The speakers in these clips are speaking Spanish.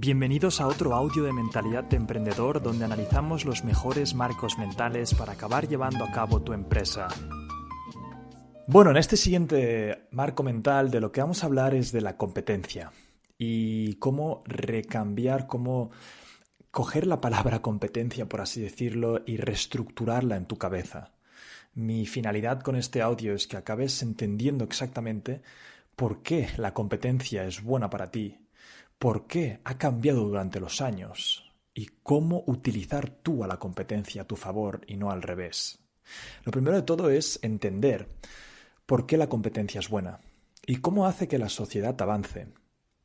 Bienvenidos a otro audio de Mentalidad de Emprendedor, donde analizamos los mejores marcos mentales para acabar llevando a cabo tu empresa. Bueno, en este siguiente marco mental de lo que vamos a hablar es de la competencia y cómo recambiar, cómo coger la palabra competencia, por así decirlo, y reestructurarla en tu cabeza. Mi finalidad con este audio es que acabes entendiendo exactamente por qué la competencia es buena para ti, por qué ha cambiado durante los años y cómo utilizar tú a la competencia a tu favor y no al revés. Lo primero de todo es entender por qué la competencia es buena y cómo hace que la sociedad avance.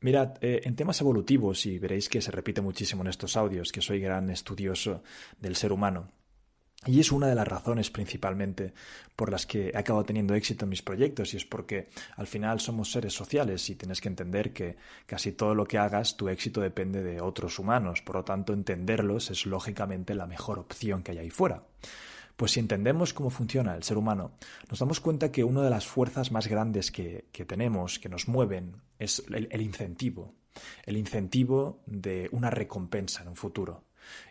Mirad, en temas evolutivos, y veréis que se repite muchísimo en estos audios, que soy gran estudioso del ser humano, y es una de las razones principalmente por las que he acabado teniendo éxito en mis proyectos, y es porque al final somos seres sociales y tienes que entender que casi todo lo que hagas, tu éxito depende de otros humanos. Por lo tanto, entenderlos es lógicamente la mejor opción que hay ahí fuera. Pues si entendemos cómo funciona el ser humano, nos damos cuenta que una de las fuerzas más grandes que tenemos, que nos mueven, es el incentivo. El incentivo de una recompensa en un futuro.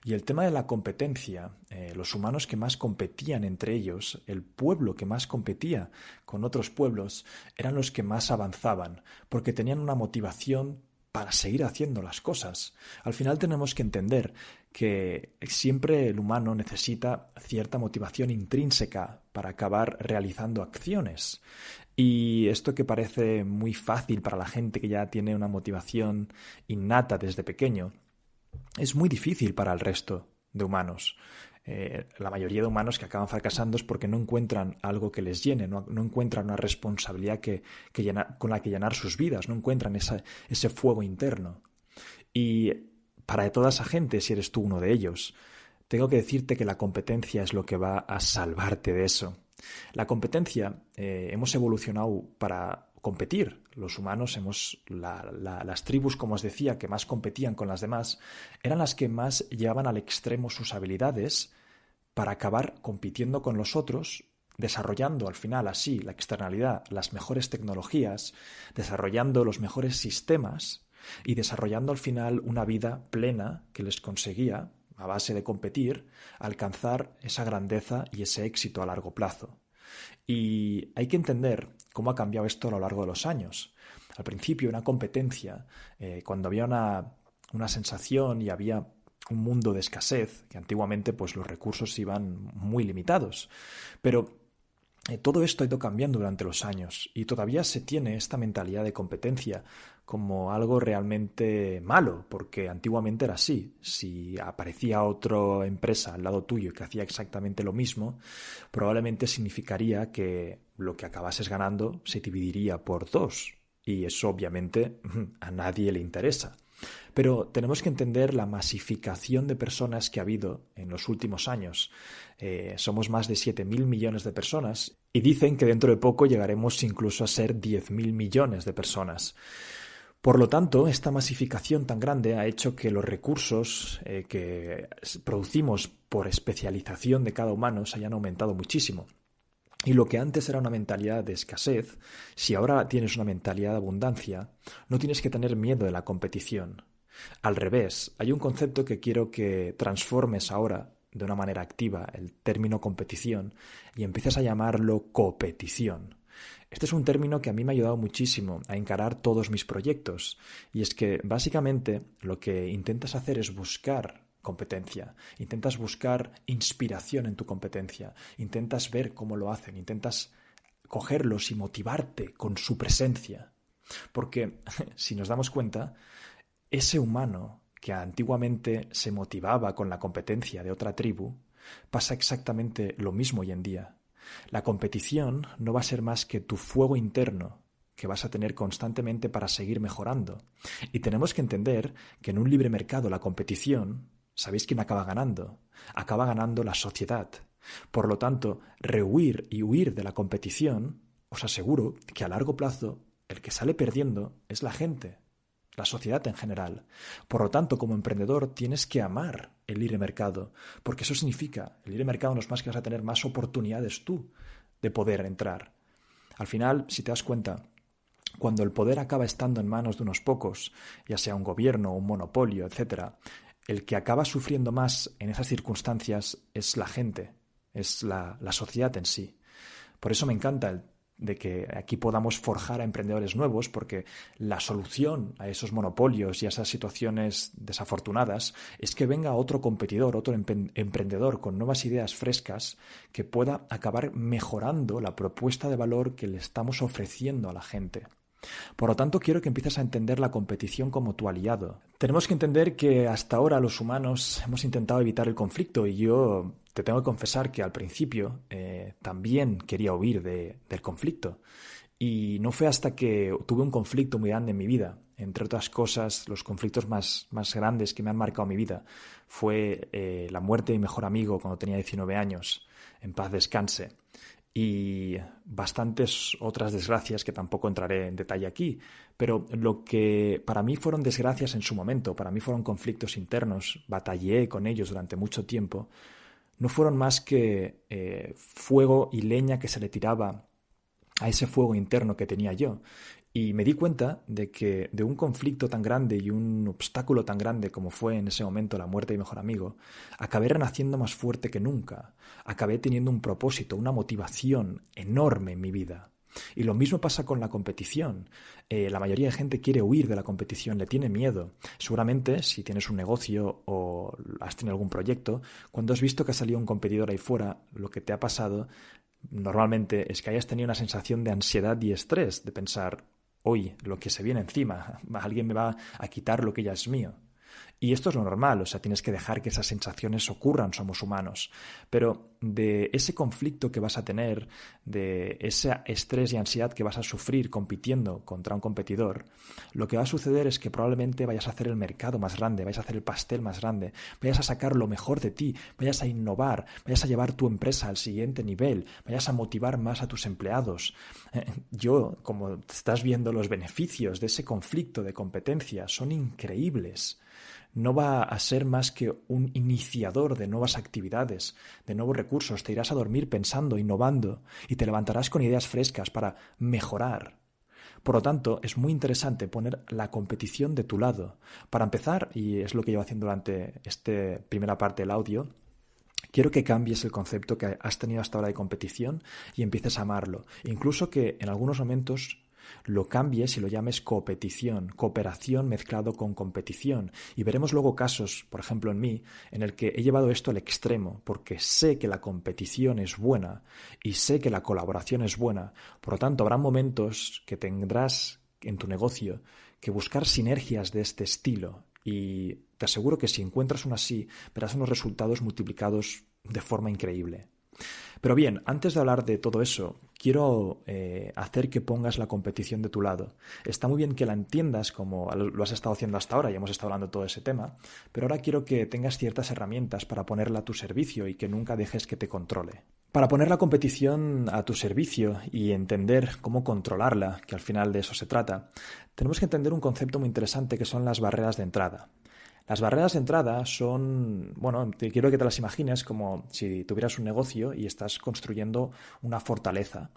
Y el tema de la competencia, los humanos que más competían entre ellos, el pueblo que más competía con otros pueblos, eran los que más avanzaban, porque tenían una motivación para seguir haciendo las cosas. Al final tenemos que entender que siempre el humano necesita cierta motivación intrínseca para acabar realizando acciones. Y esto que parece muy fácil para la gente que ya tiene una motivación innata desde pequeño, es muy difícil para el resto de humanos. La mayoría de humanos que acaban fracasando es porque no encuentran algo que les llene, no encuentran una responsabilidad con la que llenar sus vidas, no encuentran ese fuego interno. Y para toda esa gente, si eres tú uno de ellos, tengo que decirte que la competencia es lo que va a salvarte de eso. La competencia, hemos evolucionado para competir. Los humanos, las tribus, como os decía, que más competían con las demás, eran las que más llevaban al extremo sus habilidades para acabar compitiendo con los otros, desarrollando al final así la externalidad, las mejores tecnologías, desarrollando los mejores sistemas y desarrollando al final una vida plena que les conseguía, a base de competir, alcanzar esa grandeza y ese éxito a largo plazo. Y hay que entender cómo ha cambiado esto a lo largo de los años. Al principio, una competencia, cuando había una sensación y había un mundo de escasez, que antiguamente pues, los recursos iban muy limitados. Pero todo esto ha ido cambiando durante los años y todavía se tiene esta mentalidad de competencia como algo realmente malo, porque antiguamente era así. Si aparecía otra empresa al lado tuyo que hacía exactamente lo mismo, probablemente significaría que lo que acabases ganando se dividiría por dos. Y eso obviamente a nadie le interesa. Pero tenemos que entender la masificación de personas que ha habido en los últimos años. Somos más de 7.000 millones de personas y dicen que dentro de poco llegaremos incluso a ser 10.000 millones de personas. Por lo tanto, esta masificación tan grande ha hecho que los recursos que producimos por especialización de cada humano se hayan aumentado muchísimo. Y lo que antes era una mentalidad de escasez, si ahora tienes una mentalidad de abundancia, no tienes que tener miedo de la competición. Al revés, hay un concepto que quiero que transformes ahora de una manera activa, el término competición, y empieces a llamarlo coopetición. Este es un término que a mí me ha ayudado muchísimo a encarar todos mis proyectos, y es que básicamente lo que intentas hacer es buscar competencia, intentas buscar inspiración en tu competencia, intentas ver cómo lo hacen, intentas cogerlos y motivarte con su presencia. Porque si nos damos cuenta, ese humano que antiguamente se motivaba con la competencia de otra tribu, pasa exactamente lo mismo hoy en día. La competición no va a ser más que tu fuego interno que vas a tener constantemente para seguir mejorando. Y tenemos que entender que en un libre mercado la competición, ¿sabéis quién acaba ganando? Acaba ganando la sociedad. Por lo tanto, rehuir y huir de la competición, os aseguro que a largo plazo el que sale perdiendo es la gente, la sociedad en general. Por lo tanto, como emprendedor tienes que amar el libre mercado, porque eso significa, el libre mercado no es más que vas a tener más oportunidades tú de poder entrar. Al final, si te das cuenta, cuando el poder acaba estando en manos de unos pocos, ya sea un gobierno, un monopolio, etcétera, el que acaba sufriendo más en esas circunstancias es la gente, es la sociedad en sí. Por eso me encanta de que aquí podamos forjar a emprendedores nuevos, porque la solución a esos monopolios y a esas situaciones desafortunadas es que venga otro competidor, otro emprendedor con nuevas ideas frescas que pueda acabar mejorando la propuesta de valor que le estamos ofreciendo a la gente. Por lo tanto, quiero que empieces a entender la competición como tu aliado. Tenemos que entender que hasta ahora los humanos hemos intentado evitar el conflicto y yo te tengo que confesar que al principio también quería huir del conflicto. Y no fue hasta que tuve un conflicto muy grande en mi vida. Entre otras cosas, los conflictos más grandes que me han marcado mi vida fue la muerte de mi mejor amigo cuando tenía 19 años. En paz descanse. Y bastantes otras desgracias que tampoco entraré en detalle aquí, pero lo que para mí fueron desgracias en su momento, para mí fueron conflictos internos, batallé con ellos durante mucho tiempo, no fueron más que fuego y leña que se le tiraba a ese fuego interno que tenía yo. Y me di cuenta de que de un conflicto tan grande y un obstáculo tan grande como fue en ese momento la muerte de mi mejor amigo, acabé renaciendo más fuerte que nunca. Acabé teniendo un propósito, una motivación enorme en mi vida. Y lo mismo pasa con la competición. La mayoría de gente quiere huir de la competición, le tiene miedo. Seguramente, si tienes un negocio o has tenido algún proyecto, cuando has visto que ha salido un competidor ahí fuera, lo que te ha pasado normalmente es que hayas tenido una sensación de ansiedad y estrés, de pensar, hoy lo que se viene encima, alguien me va a quitar lo que ya es mío. Y esto es lo normal, o sea, tienes que dejar que esas sensaciones ocurran, somos humanos. Pero de ese conflicto que vas a tener, de ese estrés y ansiedad que vas a sufrir compitiendo contra un competidor, lo que va a suceder es que probablemente vayas a hacer el mercado más grande, vayas a hacer el pastel más grande, vayas a sacar lo mejor de ti, vayas a innovar, vayas a llevar tu empresa al siguiente nivel, vayas a motivar más a tus empleados. Como estás viendo, los beneficios de ese conflicto de competencia son increíbles. No va a ser más que un iniciador de nuevas actividades, de nuevos recursos. Te irás a dormir pensando, innovando y te levantarás con ideas frescas para mejorar. Por lo tanto, es muy interesante poner la competición de tu lado. Para empezar, y es lo que llevo haciendo durante esta primera parte del audio, quiero que cambies el concepto que has tenido hasta ahora de competición y empieces a amarlo. Incluso que en algunos momentos lo cambies y lo llames coopetición, cooperación mezclado con competición. Y veremos luego casos, por ejemplo en mí, en el que he llevado esto al extremo, porque sé que la competición es buena y sé que la colaboración es buena. Por lo tanto, habrá momentos que tendrás en tu negocio que buscar sinergias de este estilo. Y te aseguro que si encuentras una así, verás unos resultados multiplicados de forma increíble. Pero bien, antes de hablar de todo eso, quiero hacer que pongas la competición de tu lado. Está muy bien que la entiendas como lo has estado haciendo hasta ahora, y hemos estado hablando de todo ese tema, pero ahora quiero que tengas ciertas herramientas para ponerla a tu servicio y que nunca dejes que te controle. Para poner la competición a tu servicio y entender cómo controlarla, que al final de eso se trata, tenemos que entender un concepto muy interesante que son las barreras de entrada. Las barreras de entrada son, quiero que te las imagines como si tuvieras un negocio y estás construyendo una fortaleza.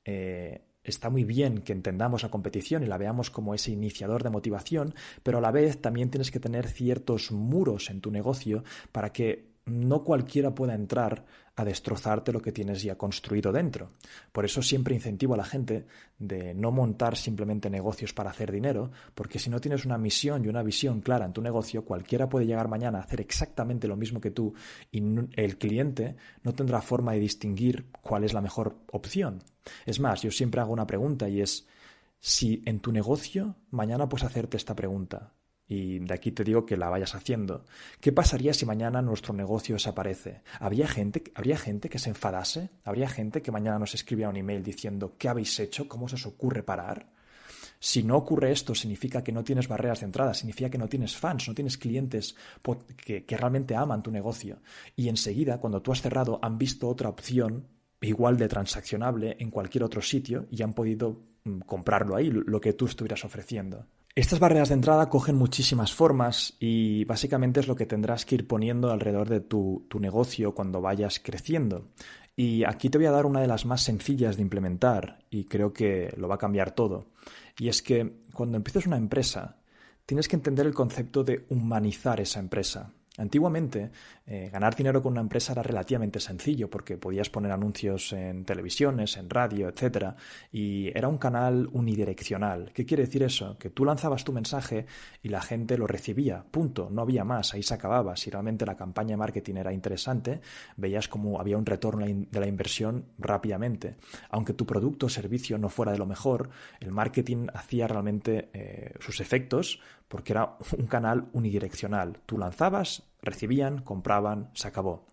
Está muy bien que entendamos la competición y la veamos como ese iniciador de motivación, pero a la vez también tienes que tener ciertos muros en tu negocio para que no cualquiera pueda entrar a destrozarte lo que tienes ya construido dentro. Por eso siempre incentivo a la gente de no montar simplemente negocios para hacer dinero, porque si no tienes una misión y una visión clara en tu negocio, cualquiera puede llegar mañana a hacer exactamente lo mismo que tú y el cliente no tendrá forma de distinguir cuál es la mejor opción. Es más, yo siempre hago una pregunta y es, si en tu negocio mañana puedes hacerte esta pregunta, y de aquí te digo que la vayas haciendo. ¿Qué pasaría si mañana nuestro negocio desaparece? ¿Habría gente que se enfadase? ¿Habría gente que mañana nos escribiera un email diciendo ¿qué habéis hecho? ¿Cómo se os ocurre parar? Si no ocurre esto, significa que no tienes barreras de entrada, significa que no tienes fans, no tienes clientes que realmente aman tu negocio. Y enseguida, cuando tú has cerrado, han visto otra opción igual de transaccionable en cualquier otro sitio y han podido comprarlo ahí, lo que tú estuvieras ofreciendo. Estas barreras de entrada cogen muchísimas formas y básicamente es lo que tendrás que ir poniendo alrededor de tu negocio cuando vayas creciendo. Y aquí te voy a dar una de las más sencillas de implementar y creo que lo va a cambiar todo. Y es que cuando empiezas una empresa, tienes que entender el concepto de humanizar esa empresa. Antiguamente, ganar dinero con una empresa era relativamente sencillo porque podías poner anuncios en televisiones, en radio, etcétera, y era un canal unidireccional. ¿Qué quiere decir eso? Que tú lanzabas tu mensaje y la gente lo recibía, punto, no había más, ahí se acababa. Si realmente la campaña de marketing era interesante, veías como había un retorno de la inversión rápidamente. Aunque tu producto o servicio no fuera de lo mejor, el marketing hacía realmente sus efectos porque era un canal unidireccional. Tú lanzabas, recibían, compraban, se acabó.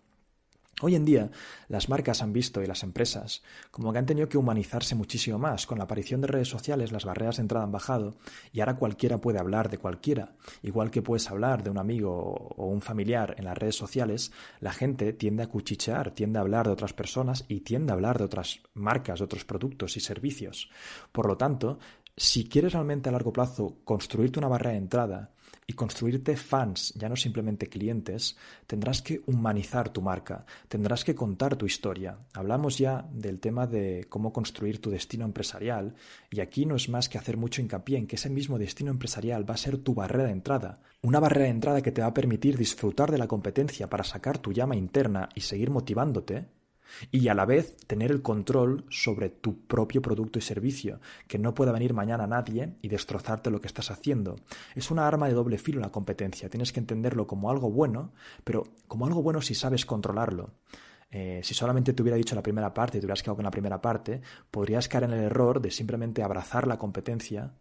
Hoy en día las marcas han visto y las empresas como que han tenido que humanizarse muchísimo más. Con la aparición de redes sociales las barreras de entrada han bajado y ahora cualquiera puede hablar de cualquiera. Igual que puedes hablar de un amigo o un familiar en las redes sociales, la gente tiende a cuchichear, tiende a hablar de otras personas y tiende a hablar de otras marcas, de otros productos y servicios. Por lo tanto, si quieres realmente a largo plazo construirte una barrera de entrada y construirte fans, ya no simplemente clientes, tendrás que humanizar tu marca, tendrás que contar tu historia. Hablamos ya del tema de cómo construir tu destino empresarial y aquí no es más que hacer mucho hincapié en que ese mismo destino empresarial va a ser tu barrera de entrada. Una barrera de entrada que te va a permitir disfrutar de la competencia para sacar tu llama interna y seguir motivándote, y a la vez tener el control sobre tu propio producto y servicio, que no pueda venir mañana nadie y destrozarte lo que estás haciendo. Es una arma de doble filo la competencia, tienes que entenderlo como algo bueno, pero como algo bueno si sabes controlarlo. Si solamente te hubiera dicho la primera parte y te hubieras quedado con la primera parte, podrías caer en el error de simplemente abrazar la competencia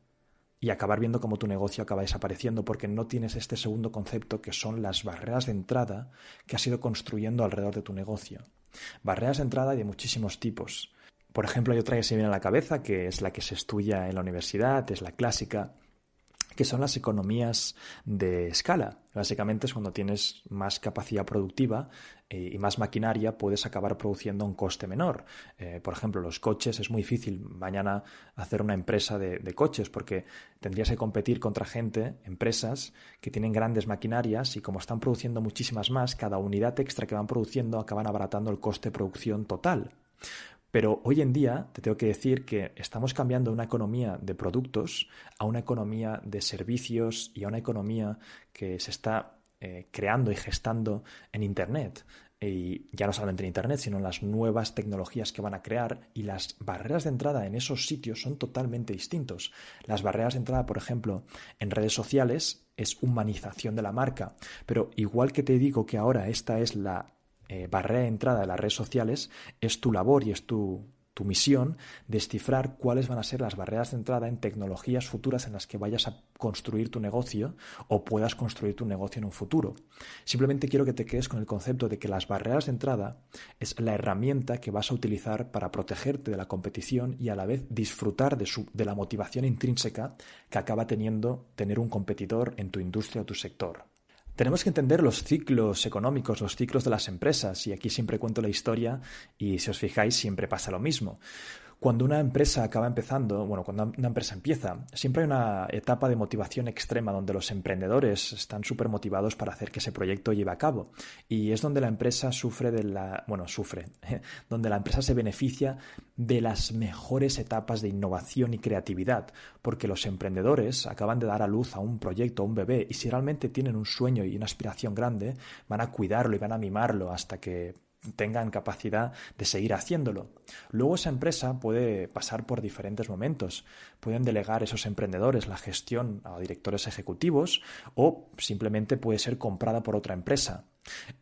y acabar viendo cómo tu negocio acaba desapareciendo porque no tienes este segundo concepto que son las barreras de entrada que has ido construyendo alrededor de tu negocio. Barreras de entrada de muchísimos tipos. Por ejemplo, hay otra que se viene a la cabeza, que es la que se estudia en la universidad, es la clásica, que son las economías de escala. Básicamente es cuando tienes más capacidad productiva y más maquinaria, puedes acabar produciendo a un coste menor. Por ejemplo, los coches, es muy difícil mañana hacer una empresa de coches porque tendrías que competir contra empresas que tienen grandes maquinarias y como están produciendo muchísimas más, cada unidad extra que van produciendo acaban abaratando el coste de producción total. Pero hoy en día te tengo que decir que estamos cambiando una economía de productos a una economía de servicios y a una economía que se está creando y gestando en Internet. Y ya no solamente en Internet, sino en las nuevas tecnologías que van a crear y las barreras de entrada en esos sitios son totalmente distintos. Las barreras de entrada, por ejemplo, en redes sociales es humanización de la marca. Pero igual que te digo que ahora esta es la barrera de entrada de las redes sociales, es tu labor y es tu misión descifrar cuáles van a ser las barreras de entrada en tecnologías futuras en las que vayas a construir tu negocio o puedas construir tu negocio en un futuro. Simplemente quiero que te quedes con el concepto de que las barreras de entrada es la herramienta que vas a utilizar para protegerte de la competición y a la vez disfrutar de la motivación intrínseca que acaba teniendo tener un competidor en tu industria o tu sector. Tenemos que entender los ciclos económicos, los ciclos de las empresas, y aquí siempre cuento la historia y si os fijáis siempre pasa lo mismo. Cuando una empresa acaba empezando, cuando una empresa empieza, siempre hay una etapa de motivación extrema donde los emprendedores están súper motivados para hacer que ese proyecto lleve a cabo. Y es donde la empresa donde la empresa se beneficia de las mejores etapas de innovación y creatividad, porque los emprendedores acaban de dar a luz a un proyecto, a un bebé, y si realmente tienen un sueño y una aspiración grande, van a cuidarlo y van a mimarlo hasta que tengan capacidad de seguir haciéndolo. Luego esa empresa puede pasar por diferentes momentos. Pueden delegar esos emprendedores la gestión a directores ejecutivos o simplemente puede ser comprada por otra empresa.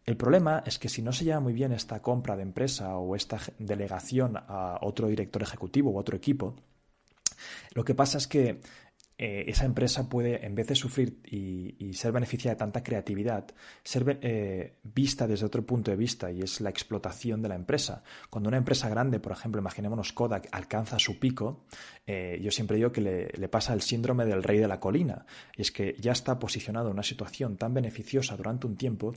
El problema es que si no se lleva muy bien esta compra de empresa o esta delegación a otro director ejecutivo u otro equipo, lo que pasa es que esa empresa puede, en vez de sufrir y ser beneficiada de tanta creatividad, ser vista desde otro punto de vista y es la explotación de la empresa. Cuando una empresa grande, por ejemplo, imaginémonos Kodak, alcanza su pico, yo siempre digo que le pasa el síndrome del rey de la colina y es que ya está posicionado en una situación tan beneficiosa durante un tiempo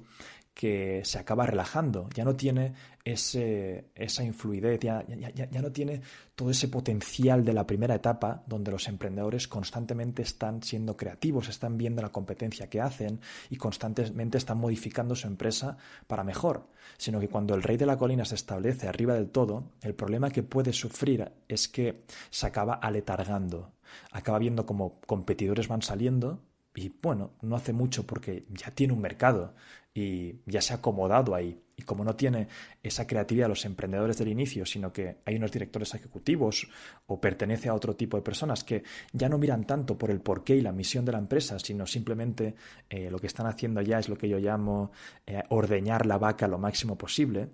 que se acaba relajando, ya no tiene esa influidez, ya no tiene todo ese potencial de la primera etapa donde los emprendedores constantemente constantemente están siendo creativos, están viendo la competencia que hacen y constantemente están modificando su empresa para mejor, sino que cuando el rey de la colina se establece arriba del todo, el problema que puede sufrir es que se acaba aletargando, acaba viendo como competidores van saliendo y bueno, no hace mucho porque ya tiene un mercado y ya se ha acomodado ahí. Y como no tiene esa creatividad los emprendedores del inicio, sino que hay unos directores ejecutivos o pertenece a otro tipo de personas que ya no miran tanto por el porqué y la misión de la empresa, sino simplemente lo que están haciendo ya es lo que yo llamo ordeñar la vaca lo máximo posible.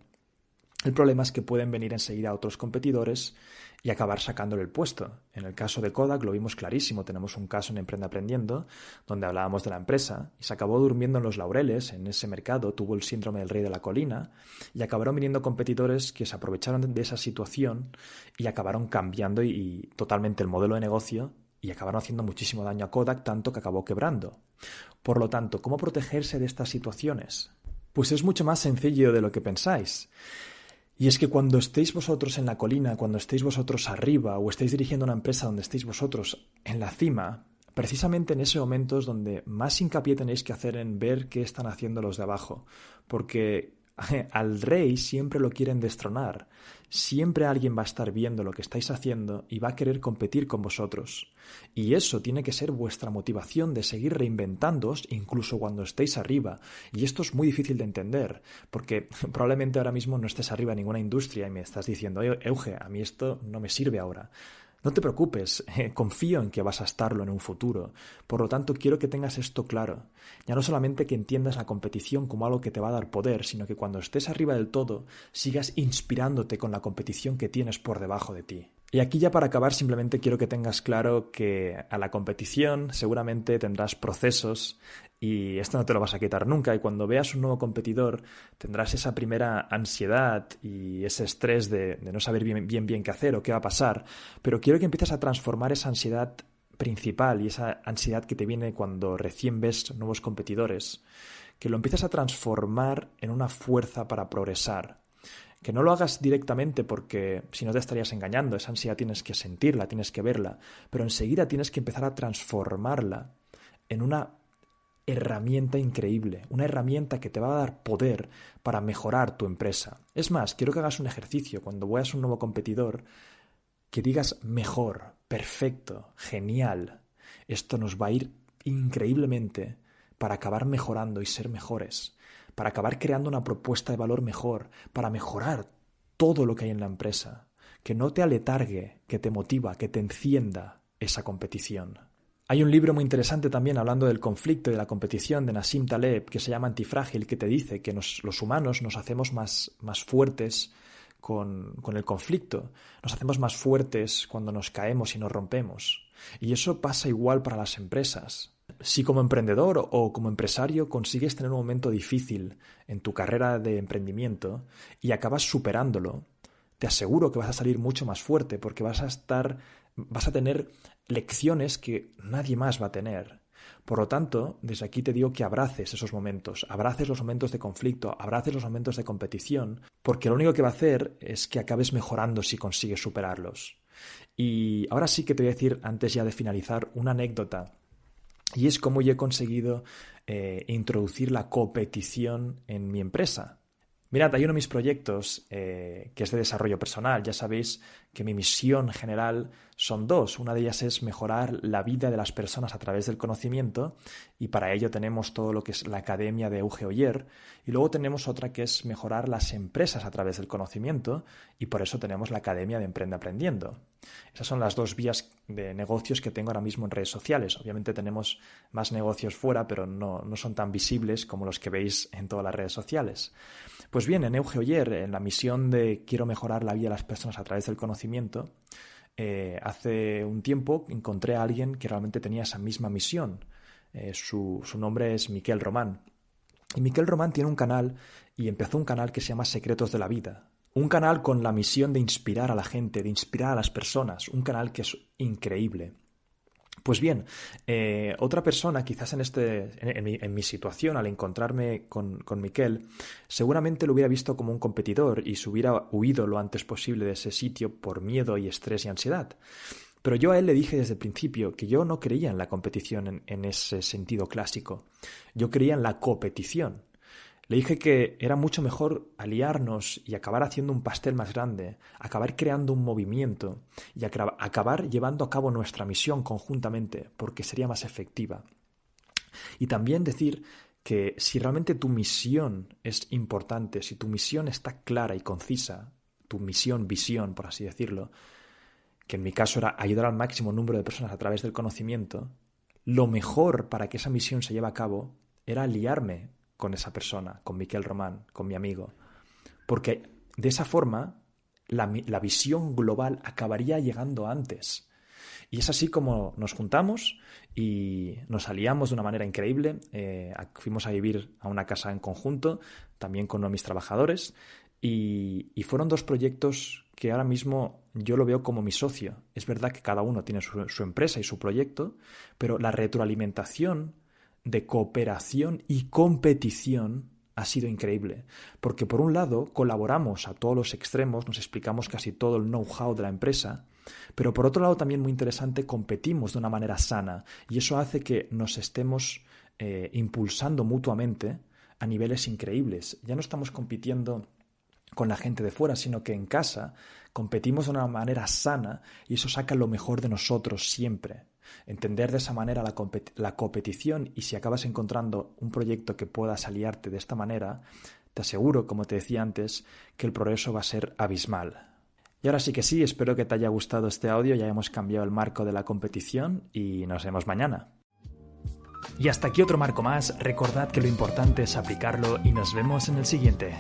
El problema es que pueden venir enseguida otros competidores y acabar sacándole el puesto. En el caso de Kodak lo vimos clarísimo. Tenemos un caso en Emprende Aprendiendo donde hablábamos de la empresa y se acabó durmiendo en los laureles en ese mercado, tuvo el síndrome del rey de la colina y acabaron viniendo competidores que se aprovecharon de esa situación y acabaron cambiando y totalmente el modelo de negocio y acabaron haciendo muchísimo daño a Kodak, tanto que acabó quebrando. Por lo tanto, ¿cómo protegerse de estas situaciones? Pues es mucho más sencillo de lo que pensáis. Y es que cuando estéis vosotros en la colina, cuando estéis vosotros arriba o estéis dirigiendo una empresa donde estéis vosotros en la cima, precisamente en ese momento es donde más hincapié tenéis que hacer en ver qué están haciendo los de abajo. Porque al rey siempre lo quieren destronar. Siempre alguien va a estar viendo lo que estáis haciendo y va a querer competir con vosotros. Y eso tiene que ser vuestra motivación de seguir reinventándoos incluso cuando estéis arriba. Y esto es muy difícil de entender, porque probablemente ahora mismo no estés arriba en ninguna industria y me estás diciendo, Euge, a mí esto no me sirve ahora. No te preocupes, confío en que vas a estarlo en un futuro. Por lo tanto, quiero que tengas esto claro. Ya no solamente que entiendas la competición como algo que te va a dar poder, sino que cuando estés arriba del todo, sigas inspirándote con la competición que tienes por debajo de ti. Y aquí ya para acabar simplemente quiero que tengas claro que a la competición seguramente tendrás procesos y esto no te lo vas a quitar nunca y cuando veas un nuevo competidor tendrás esa primera ansiedad y ese estrés de no saber bien qué hacer o qué va a pasar, pero quiero que empieces a transformar esa ansiedad principal y esa ansiedad que te viene cuando recién ves nuevos competidores, que lo empieces a transformar en una fuerza para progresar. Que no lo hagas directamente porque si no te estarías engañando, esa ansiedad tienes que sentirla, tienes que verla, pero enseguida tienes que empezar a transformarla en una herramienta increíble, una herramienta que te va a dar poder para mejorar tu empresa. Es más, quiero que hagas un ejercicio cuando veas un nuevo competidor, que digas mejor, perfecto, genial. Esto nos va a ir increíblemente para acabar mejorando y ser mejores, para acabar creando una propuesta de valor mejor, para mejorar todo lo que hay en la empresa, que no te aletargue, que te motiva, que te encienda esa competición. Hay un libro muy interesante también hablando del conflicto y de la competición de Nassim Taleb que se llama Antifrágil, que te dice que los humanos nos hacemos más fuertes con el conflicto, nos hacemos más fuertes cuando nos caemos y nos rompemos. Y eso pasa igual para las empresas. Si como emprendedor o como empresario consigues tener un momento difícil en tu carrera de emprendimiento y acabas superándolo, te aseguro que vas a salir mucho más fuerte porque vas a tener lecciones que nadie más va a tener. Por lo tanto, desde aquí te digo que abraces esos momentos, abraces los momentos de conflicto, abraces los momentos de competición, porque lo único que va a hacer es que acabes mejorando si consigues superarlos. Y ahora sí que te voy a decir, antes ya de finalizar, una anécdota. Y es cómo yo he conseguido introducir la competición en mi empresa. Mirad, hay uno de mis proyectos que es de desarrollo personal. Ya sabéis que mi misión general son dos. Una de ellas es mejorar la vida de las personas a través del conocimiento y para ello tenemos todo lo que es la Academia de Euge Oller y luego tenemos otra que es mejorar las empresas a través del conocimiento y por eso tenemos la Academia de Emprende Aprendiendo. Esas son las dos vías de negocios que tengo ahora mismo en redes sociales. Obviamente tenemos más negocios fuera, pero no son tan visibles como los que veis en todas las redes sociales. Pues bien, en Euge Oller, en la misión de quiero mejorar la vida de las personas a través del conocimiento, hace un tiempo encontré a alguien que realmente tenía esa misma misión. Su nombre es Miquel Román. Y Miquel Román tiene un canal y empezó un canal que se llama Secretos de la Vida. Un canal con la misión de inspirar a la gente, de inspirar a las personas. Un canal que es increíble. Pues bien, otra persona quizás en mi situación al encontrarme con Miquel seguramente lo hubiera visto como un competidor y se hubiera huido lo antes posible de ese sitio por miedo y estrés y ansiedad. Pero yo a él le dije desde el principio que yo no creía en la competición en ese sentido clásico. Yo creía en la competición. Le dije que era mucho mejor aliarnos y acabar haciendo un pastel más grande, acabar creando un movimiento y acabar llevando a cabo nuestra misión conjuntamente, porque sería más efectiva. Y también decir que si realmente tu misión es importante, si tu misión está clara y concisa, tu misión, visión, por así decirlo, que en mi caso era ayudar al máximo número de personas a través del conocimiento, lo mejor para que esa misión se lleve a cabo era aliarme con esa persona, con Miquel Román, con mi amigo. Porque de esa forma la visión global acabaría llegando antes. Y es así como nos juntamos y nos aliamos de una manera increíble. Fuimos a vivir a una casa en conjunto, también con uno de mis trabajadores, y fueron 2 proyectos que ahora mismo yo lo veo como mi socio. Es verdad que cada uno tiene su empresa y su proyecto, pero la retroalimentación de cooperación y competición ha sido increíble, porque por un lado colaboramos a todos los extremos, nos explicamos casi todo el know-how de la empresa, pero por otro lado también muy interesante, competimos de una manera sana y eso hace que nos estemos impulsando mutuamente a niveles increíbles. Ya no estamos compitiendo con la gente de fuera, sino que en casa competimos de una manera sana y eso saca lo mejor de nosotros siempre. Entender de esa manera la competición y si acabas encontrando un proyecto que puedas aliarte de esta manera, te aseguro, como te decía antes, que el progreso va a ser abismal. Y ahora sí que sí, espero que te haya gustado este audio, ya hemos cambiado el marco de la competición y nos vemos mañana. Y hasta aquí otro marco más, recordad que lo importante es aplicarlo y nos vemos en el siguiente.